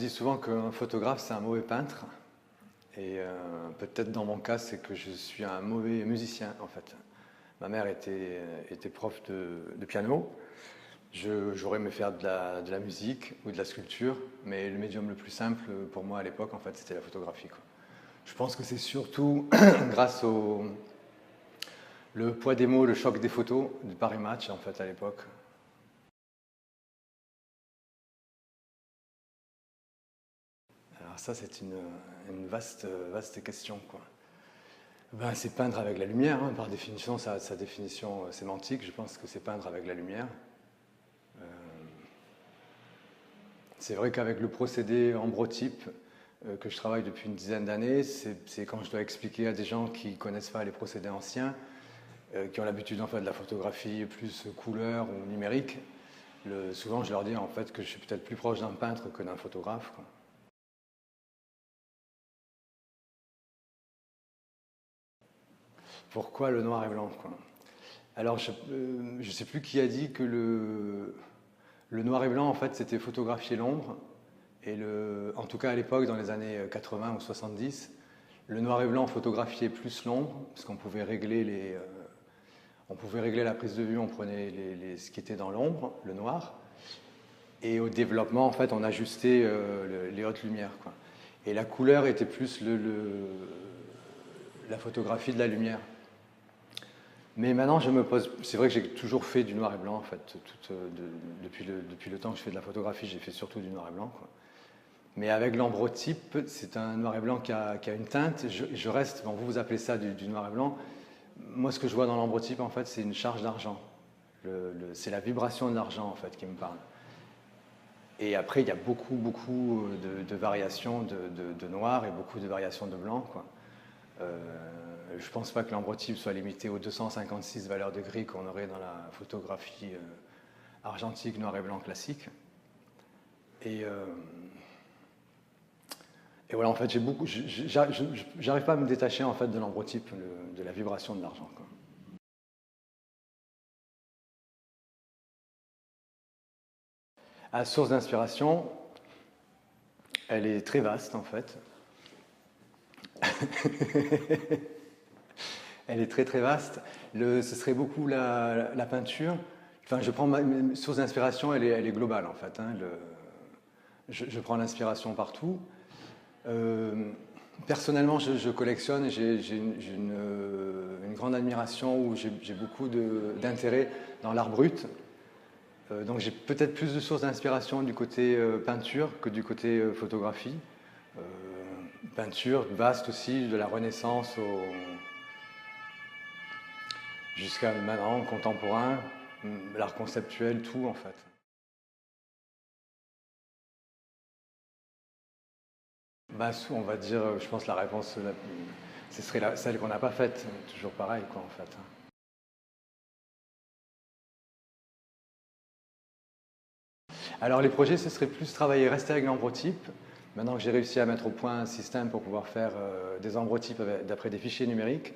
dis souvent qu'un photographe, c'est un mauvais peintre. Et peut-être dans mon cas, c'est que je suis un mauvais musicien, en fait. Ma mère était prof de piano. J'aurais aimé faire de la musique ou de la sculpture, mais le médium le plus simple pour moi à l'époque, en fait, c'était la photographie, quoi. Je pense que c'est surtout grâce au le poids des mots, le choc des photos du Paris Match, en fait, à l'époque. Alors ça, c'est une vaste question, quoi. Ben, c'est peindre avec la lumière, hein, par définition, sa définition sémantique, je pense que c'est peindre avec la lumière. Euh, c'est vrai qu'avec le procédé ambrotype que je travaille depuis une dizaine d'années, c'est quand je dois expliquer à des gens qui ne connaissent pas les procédés anciens, qui ont l'habitude en fait, de la photographie plus couleur ou numérique, souvent je leur dis en fait que je suis peut-être plus proche d'un peintre que d'un photographe, quoi. Pourquoi le noir et blanc, quoi? Alors, je ne sais plus qui a dit que le noir et blanc, en fait, c'était photographier l'ombre. Et en tout cas, à l'époque, dans les années 80 ou 70, le noir et blanc photographiait plus l'ombre, parce qu'on pouvait régler on pouvait régler la prise de vue, on prenait ce qui était dans l'ombre, le noir. Et au développement, en fait, on ajustait les hautes lumières, quoi. Et la couleur était plus la photographie de la lumière. Mais maintenant, je me pose. C'est vrai que j'ai toujours fait du noir et blanc, en fait. Depuis le temps que je fais de la photographie, j'ai fait surtout du noir et blanc, quoi. Mais avec l'ambrotype, c'est un noir et blanc qui a une teinte. Je reste. Bon, vous appelez ça du noir et blanc. Moi, ce que je vois dans l'ambrotype, en fait, c'est une charge d'argent. C'est la vibration de l'argent, en fait, qui me parle. Et après, il y a beaucoup de variations de noir et beaucoup de variations de blanc, quoi. Je ne pense pas que l'ambrotype soit limité aux 256 valeurs de gris qu'on aurait dans la photographie argentique noir et blanc classique. Et voilà, en fait, j'arrive pas à me détacher en fait de l'ambrotype, de la vibration de l'argent, quoi. À source d'inspiration, elle est très vaste en fait. Elle est très vaste. Ce serait beaucoup la peinture. Enfin, je prends ma source d'inspiration, elle est globale en fait, hein. Je prends l'inspiration partout. Personnellement, je collectionne et j'ai une grande admiration où j'ai beaucoup d'intérêt dans l'art brut. Donc j'ai peut-être plus de sources d'inspiration du côté peinture que du côté photographie. Euh, Peinture vaste aussi, de la Renaissance jusqu'à maintenant, contemporain, l'art conceptuel, tout en fait. Bah, on va dire, je pense la réponse, ce serait celle qu'on n'a pas faite, toujours pareil quoi en fait. Alors les projets, ce serait plus travailler, rester avec l'ambrotype. Maintenant que j'ai réussi à mettre au point un système pour pouvoir faire des ambrotypes d'après des fichiers numériques,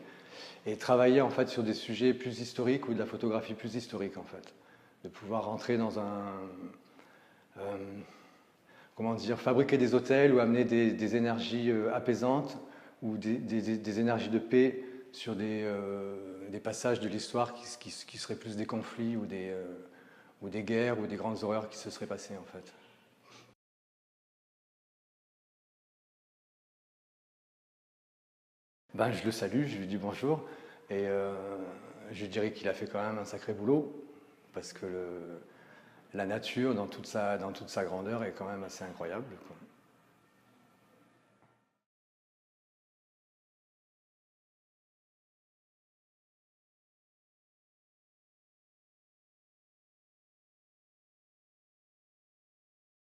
et travailler en fait sur des sujets plus historiques ou de la photographie plus historique en fait. De pouvoir rentrer dans euh, comment dire, fabriquer des hôtels ou amener des énergies apaisantes ou des énergies de paix sur des passages de l'histoire qui seraient plus des conflits ou des guerres ou des grandes horreurs qui se seraient passées en fait. Ben, je le salue, je lui dis bonjour et je dirais qu'il a fait quand même un sacré boulot parce que la nature dans toute sa grandeur est quand même assez incroyable, quoi.